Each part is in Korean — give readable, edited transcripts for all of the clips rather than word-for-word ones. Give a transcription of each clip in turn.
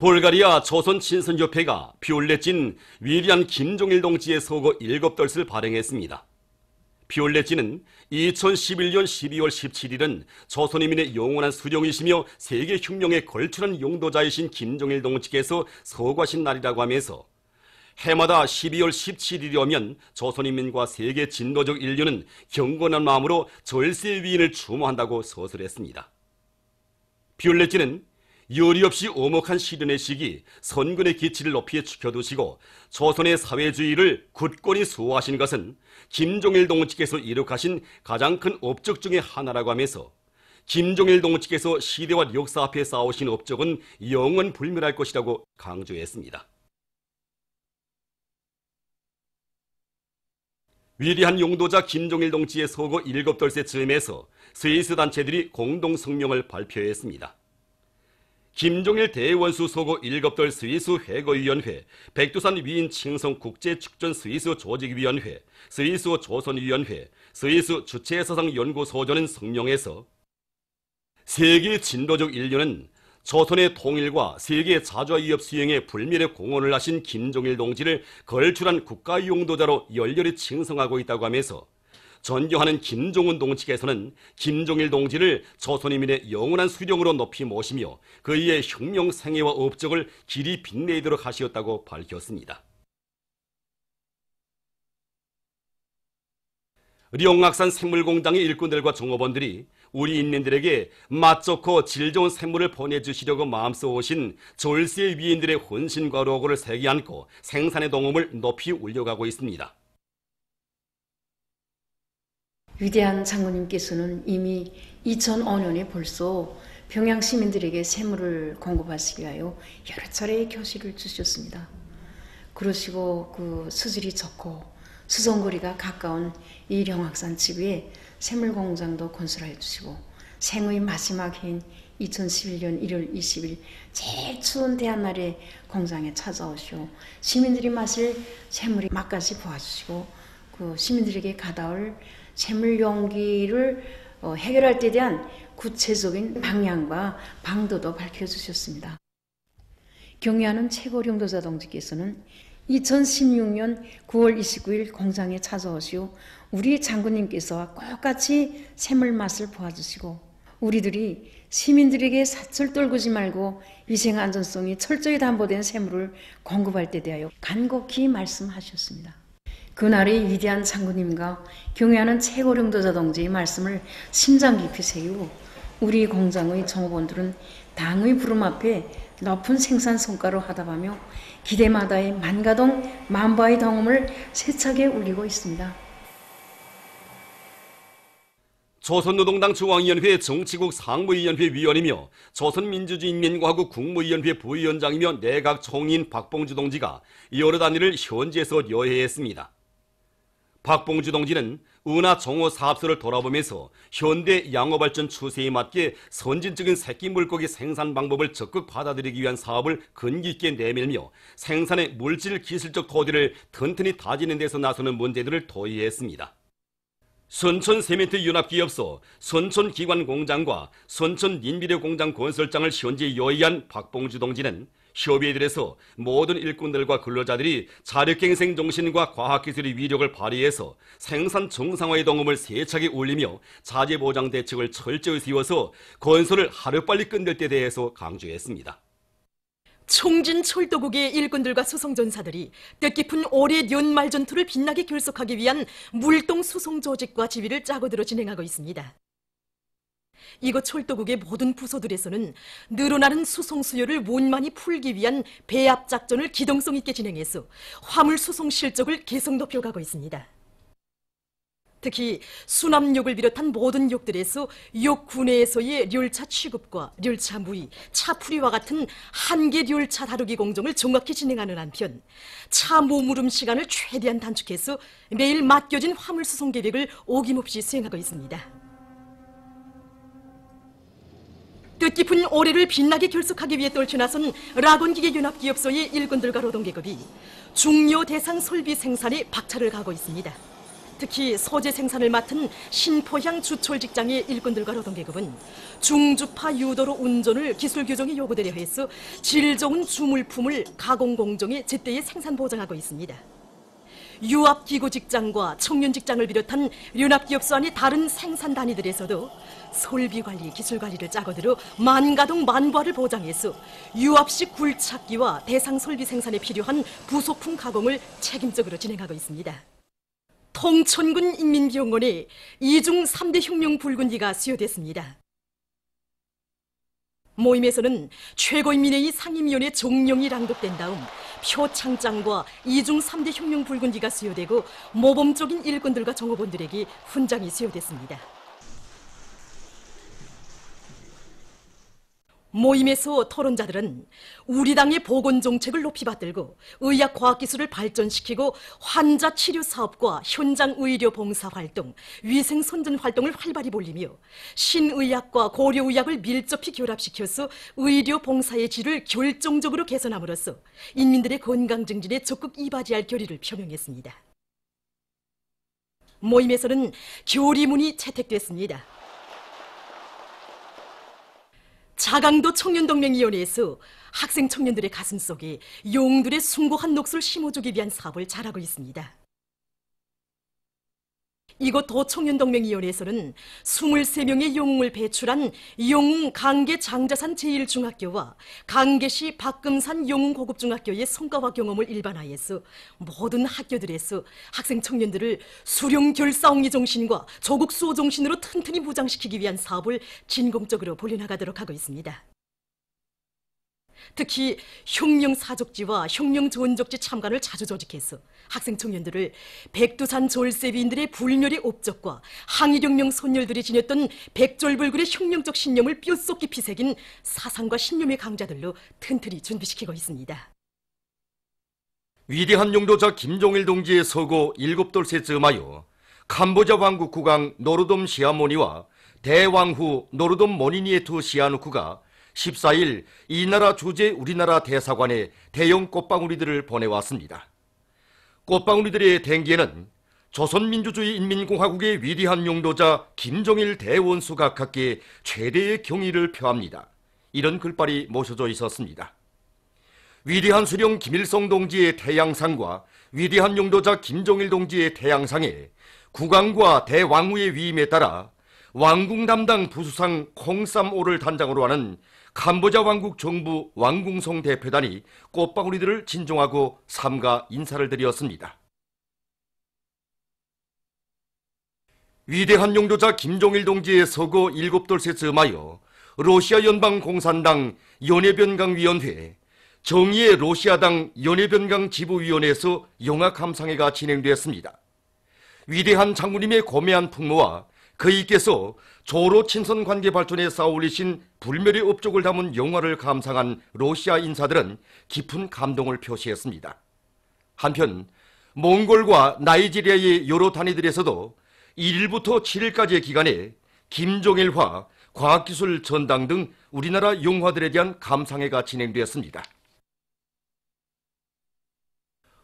불가리아 조선친선협회가 피올렛진 위대한 김종일 동지의 서거 7떫을 발행했습니다. 피올렛진은 2011년 12월 17일은 조선인민의 영원한 수령이시며 세계혁명에 걸출한 용도자이신 김종일 동지께서 서거하신 날이라고 하면서 해마다 12월 17일이 오면 조선인민과 세계 진보적 인류는 경건한 마음으로 절세 위인을 추모한다고 서술했습니다. 피올렛진은 열이 없이 오목한 시련의 시기 선근의 기치를 높이 지켜두시고 조선의 사회주의를 굳건히 수호하신 것은 김종일 동지께서 이룩하신 가장 큰 업적 중의 하나라고 하면서 김종일 동지께서 시대와 역사 앞에 쌓으신 업적은 영원 불멸할 것이라고 강조했습니다. 위대한 용도자 김종일 동지의 서거 7떫새 즈음에서 스위스 단체들이 공동 성명을 발표했습니다. 김종일 대원수 서거 7떫 스위스 회거위원회, 백두산 위인 칭송 국제축전 스위스 조직위원회, 스위스 조선위원회, 스위스 주체사상연구소조는 성명에서 세계 진보적 인류는 조선의 통일과 세계 자주위협 수행에 불멸의 공헌을 하신 김종일 동지를 걸출한 국가용도자로 열렬히 칭송하고 있다고 하면서 존경하는 김종은 동지께서는 김종일 동지를 조선인민의 영원한 수령으로 높이 모시며 그의 혁명 생애와 업적을 길이 빛내도록 하시었다고 밝혔습니다. 령악산 샘물공장의 일꾼들과 종업원들이 우리 인민들에게 맛 좋고 질 좋은 샘물을 보내주시려고 마음써오신 졸세 위인들의 헌신과 노고를 새겨 안고 생산의 동음을 높이 울려가고 있습니다. 위대한 장군님께서는 이미 2005년에 벌써 평양 시민들에게 샘물을 공급하시기 위하여 여러 차례 교시를 주셨습니다. 그러시고 그 수질이 좋고 수송거리가 가까운 이 령악산 지구에 샘물 공장도 건설해 주시고 생의 마지막 해인 2011년 1월 20일 제일 추운 대한날에 공장에 찾아오시오 시민들이 마실 샘물의 맛까지 보아주시고 그 시민들에게 가다올 샘물 용기를 해결할 때 대한 구체적인 방향과 방도도 밝혀주셨습니다. 경의하는 최고령도자 동지께서는 2016년 9월 29일 공장에 찾아오시오 우리 장군님께서와 똑같이 샘물 맛을 보아주시고 우리들이 시민들에게 사철 떨구지 말고 위생 안전성이 철저히 담보된 샘물을 공급할 때 대하여 간곡히 말씀하셨습니다. 그날의 위대한 장군님과 경의하는 최고령도자 동지의 말씀을 심장 깊이 새기고 우리 공장의 종업원들은 당의 부름 앞에 높은 생산 성과로 하답하며 기대마다의 만가동 만바의 동음을 세차게 울리고 있습니다. 조선노동당 중앙위원회 정치국 상무위원회 위원이며 조선민주주의인민공화국 국무위원회 부위원장이며 내각 총리인 박봉주 동지가 여러 단위를 현지에서 여회했습니다. 박봉주 동지는 은하 정호 사업소를 돌아보면서 현대 양호발전 추세에 맞게 선진적인 새끼 물고기 생산 방법을 적극 받아들이기 위한 사업을 근기 있게 내밀며 생산의 물질 기술적 토대를 튼튼히 다지는 데서 나서는 문제들을 토의했습니다. 선천 세멘트 연합기업소 선천기관공장과 선천인비료공장 건설장을 현재 여의한 박봉주 동지는 협의에 들어서 모든 일꾼들과 근로자들이 자력갱생 정신과 과학기술의 위력을 발휘해서 생산 정상화의 동음을 세차게 울리며 자재보장 대책을 철저히 세워서 건설을 하루빨리 끝낼 때 대해서 강조했습니다. 총진 철도국의 일꾼들과 수송전사들이 뜻깊은 올해 연말 전투를 빛나게 결속하기 위한 물동 수송 조직과 지휘를 짜고 들어 진행하고 있습니다. 이곳 철도국의 모든 부서들에서는 늘어나는 수송 수요를 원만히 풀기 위한 배합 작전을 기동성 있게 진행해서 화물 수송 실적을 계속 높여가고 있습니다. 특히 수남역을 비롯한 모든 역들에서 역 구내에서의 렬차 취급과 렬차 무의, 차풀이와 같은 한계 렬차 다루기 공정을 정확히 진행하는 한편 차 모무름 시간을 최대한 단축해서 매일 맡겨진 화물 수송 계획을 어김없이 수행하고 있습니다. 뜻깊은 올해를 빛나게 결속하기 위해 떨쳐나선 라곤기계연합기업소의 일꾼들과 노동계급이 중요 대상 설비 생산에 박차를 가하고 있습니다. 특히 소재 생산을 맡은 신포향 주철 직장의 일꾼들과 노동계급은 중주파 유도로 운전을 기술 규정에 요구되려 해서 질 좋은 주물품을 가공 공정에 제때에 생산 보장하고 있습니다. 유압기구 직장과 청년 직장을 비롯한 연합기업소 안의 다른 생산 단위들에서도 설비관리, 기술관리를 짜고들어 만가동 만부화를 보장해서 유압식 굴착기와 대상 설비 생산에 필요한 부속품 가공을 책임적으로 진행하고 있습니다. 통천군 인민병원에 이중 3대 혁명 붉은기가 수여됐습니다. 모임에서는 최고인민회의 상임위원회 종령이 랑독된 다음 표창장과 이중 3대 혁명 붉은기가 수여되고 모범적인 일꾼들과 종업원들에게 훈장이 수여됐습니다. 모임에서 토론자들은 우리 당의 보건정책을 높이 받들고 의학과학기술을 발전시키고 환자 치료 사업과 현장 의료 봉사 활동, 위생 선전 활동을 활발히 벌리며 신의학과 고려의학을 밀접히 결합시켜서 의료 봉사의 질을 결정적으로 개선함으로써 인민들의 건강 증진에 적극 이바지할 결의를 표명했습니다. 모임에서는 결의문이 채택됐습니다. 자강도 청년동맹위원회에서 학생 청년들의 가슴속에 영웅들의 숭고한 녹수를 심어주기 위한 사업을 잘하고 있습니다. 이곳 도청년동맹위원회에서는 23명의 영웅을 배출한 영웅 강계 장자산 제1중학교와 강계시 박금산 영웅고급중학교의 성과와 경험을 일반화해서 모든 학교들에서 학생 청년들을 수령결사옹리 정신과 조국 수호 정신으로 튼튼히 무장시키기 위한 사업을 진공적으로 벌려나가도록 하고 있습니다. 특히 혁명사족지와 혁명전적지 참관을 자주 조직해서 학생 청년들을 백두산 졸세비인들의 불멸의 업적과 항일혁명 선열들이 지녔던 백졸불굴의 혁명적 신념을 뼛속 깊이 새긴 사상과 신념의 강자들로 튼튼히 준비시키고 있습니다. 위대한 용도자 김종일 동지의 서거 7돌세 즈음하여 캄보자 왕국 국왕 노르돔 시아모니와 대왕후 노르돔 모니니에투 시아누쿠가 14일 이 나라 주재 우리나라 대사관에 대형 꽃방울이들을 보내왔습니다. 꽃방울이들의 댕기에는 조선민주주의 인민공화국의 위대한 용도자 김종일 대원수 각하께 최대의 경의를 표합니다. 이런 글발이 모셔져 있었습니다. 위대한 수령 김일성 동지의 태양상과 위대한 용도자 김종일 동지의 태양상에 국왕과 대왕후의 위임에 따라 왕궁 담당 부수상 콩쌈오를 단장으로 하는 캄보자 왕국 정부 왕궁송 대표단이 꽃방울이들을 진정하고 삼가 인사를 드렸습니다. 위대한 용도자 김종일 동지의 서거 7돌세 즈음하여 러시아 연방공산당 연해변강위원회, 정의의 러시아당 연해변강 지부위원회에서 영화감상회가 진행되었습니다. 위대한 장군님의 고매한 풍모와 그이께서 조로 친선 관계 발전에 쌓아올리신 불멸의 업적을 담은 영화를 감상한 러시아 인사들은 깊은 감동을 표시했습니다. 한편 몽골과 나이지리아의 여러 단위들에서도 1일부터 7일까지의 기간에 김종일화, 과학기술 전당 등 우리나라 영화들에 대한 감상회가 진행되었습니다.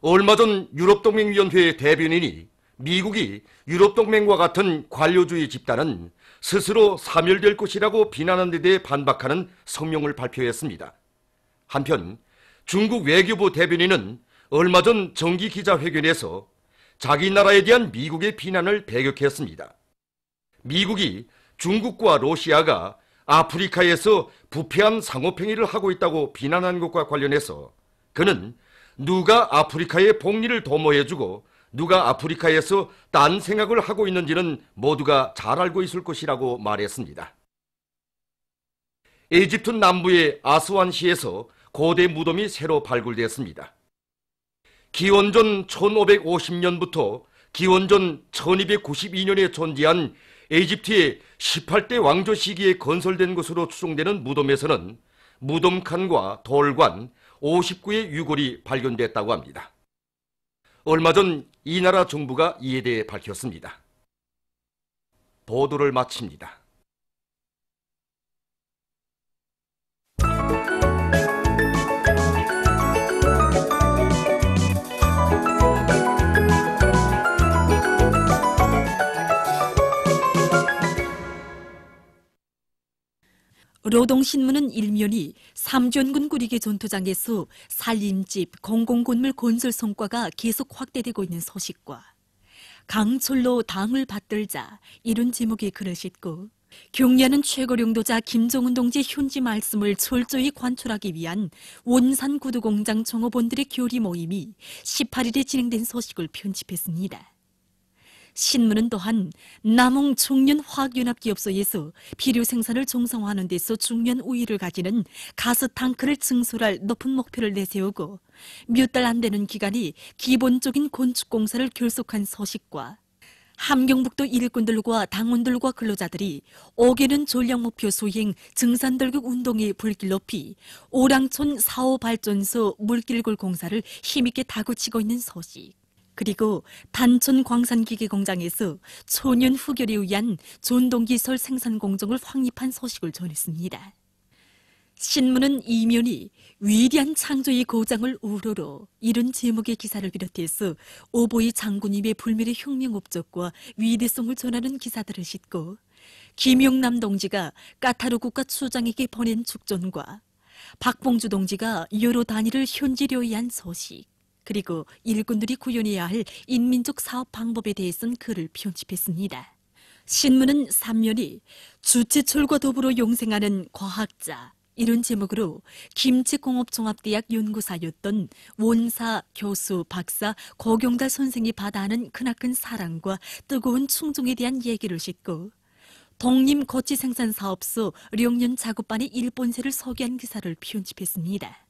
얼마 전 유럽동맹위원회 대변인이 미국이 유럽동맹과 같은 관료주의 집단은 스스로 사멸될 것이라고 비난한 데 대해 반박하는 성명을 발표했습니다. 한편 중국 외교부 대변인은 얼마 전 정기기자회견에서 자기 나라에 대한 미국의 비난을 배격했습니다. 미국이 중국과 러시아가 아프리카에서 부패한 상호행위를 하고 있다고 비난한 것과 관련해서 그는 누가 아프리카의 복리를 도모해주고 누가 아프리카에서 딴 생각을 하고 있는지는 모두가 잘 알고 있을 것이라고 말했습니다. 이집트 남부의 아스완시에서 고대 무덤이 새로 발굴됐습니다. 기원전 1550년부터 기원전 1292년에 존재한 이집트의 18대 왕조 시기에 건설된 것으로 추정되는 무덤에서는 무덤칸과 돌관, 59의 유골이 발견됐다고 합니다. 얼마 전 이 나라 정부가 이에 대해 밝혔습니다. 보도를 마칩니다. 노동신문은 일면이 삼전군 구리개 전투장에서 살림집, 공공건물 건설 성과가 계속 확대되고 있는 소식과 강철로 당을 받들자 이런 제목의 글을 싣고 경례하는 최고領導자 김정은 동지의 현지 말씀을 철저히 관철하기 위한 원산 구두공장 종업원들의 교리 모임이 18일에 진행된 소식을 편집했습니다. 신문은 또한 남흥 청년화학연합기업소에서 비료 생산을 정상화하는 데서 중요한 우위를 가지는 가스 탱크를 증설할 높은 목표를 내세우고 몇 달 안 되는 기간이 기본적인 건축공사를 결속한 소식과 함경북도 일꾼들과 당원들과 근로자들이 5개년 전략목표 수행 증산돌격 운동에 불길 높이 오랑촌 4호 발전소 물길골 공사를 힘있게 다그치고 있는 소식. 그리고 단천 광산기계 공장에서 초년 후결에 의한 전동기설 생산 공정을 확립한 소식을 전했습니다. 신문은 이면이 위대한 창조의 고장을 우러러 이런 제목의 기사를 비롯해서 오보이 장군님의 불멸의 혁명 업적과 위대성을 전하는 기사들을 싣고 김용남 동지가 까타르 국가 수장에게 보낸 축전과 박봉주 동지가 여러 단위를 현지려 위한 소식, 그리고 일꾼들이 구현해야 할 인민적 사업 방법에 대해서는 글을 편집했습니다. 신문은 3면이 주체철과 더불어 용생하는 과학자, 이런 제목으로 김치공업종합대학 연구사였던 원사, 교수, 박사, 고경달 선생이 받아하는 크나큰 사랑과 뜨거운 충정에 대한 얘기를 싣고 독립거치생산사업소 령년 작업반의 일본세를 소개한 기사를 편집했습니다.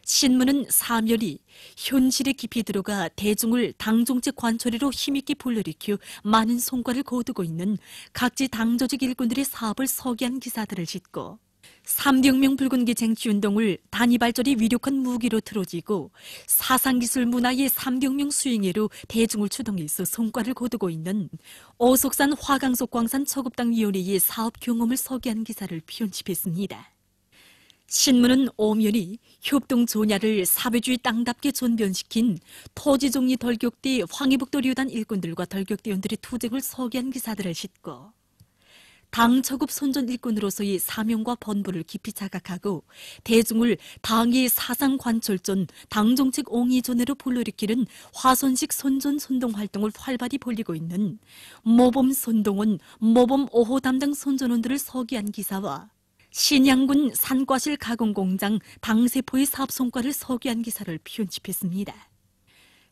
신문은 사면이 현실에 깊이 들어가 대중을 당정책 관철회로 힘있게 불러일으켜 많은 성과를 거두고 있는 각지 당조직 일꾼들의 사업을 소개한 기사들을 싣고 300명 붉은기 쟁취운동을 단위발전이 위력한 무기로 틀어지고 사상기술 문화의 300명 수행회로 대중을 추동해서 성과를 거두고 있는 오석산 화강석광산 초급당위원회의 사업 경험을 소개한 기사를 편집했습니다. 신문은 오면이 협동조냐를 사회주의 땅답게 전변시킨 토지종리 돌격대 황해북도 류단 일꾼들과 돌격대원들의 투쟁을 소개한 기사들을 싣고 당 초급 선전 일꾼으로서의 사명과 본부를 깊이 자각하고 대중을 당의 사상 관철전, 당정책 옹이전으로 불러일으키는 화선식 선전 선동 활동을 활발히 벌이고 있는 모범 선동원, 모범 5호 담당 선전원들을 소개한 기사와 신양군 산과실 가공공장 당세포의 사업 성과를 소개한 기사를 편집했습니다.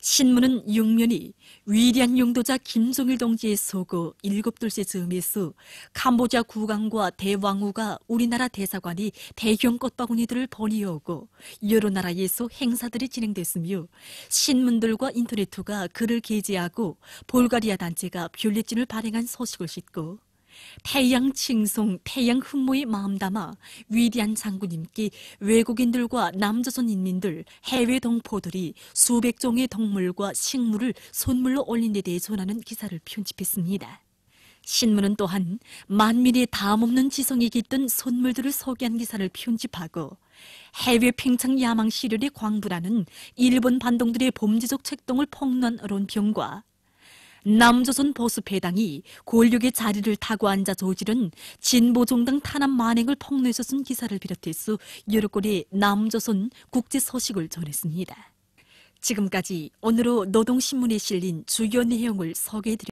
신문은 6면이 위대한 용도자 김정일 동지의 소고 7돌째 즈음에서 캄보디아 국왕과 대왕후가 우리나라 대사관이 대형 꽃바구니들을 보내오고 여러 나라에서 행사들이 진행됐으며 신문들과 인터넷가 글을 게재하고 볼가리아 단체가 뷰레틴을 발행한 소식을 싣고 태양 칭송, 태양 흠모의 마음 담아 위대한 장군님께 외국인들과 남조선 인민들, 해외 동포들이 수백 종의 동물과 식물을 선물로 올린 데 대해 전하는 기사를 편집했습니다. 신문은 또한 만민의 담없는 지성이 깃든 선물들을 소개한 기사를 편집하고 해외 팽창 야망 시련에 광분하는 일본 반동들의 범죄적 책동을 폭로한 언론평과 남조선 보수패당이 권력의 자리를 타고 앉아 저지른 진보정당 탄압 만행을 폭로해서 쓴 기사를 비롯해서 여러 건의 남조선 국제 소식을 전했습니다. 지금까지 오늘로 노동신문에 실린 주요 내용을 소개해드렸습니다.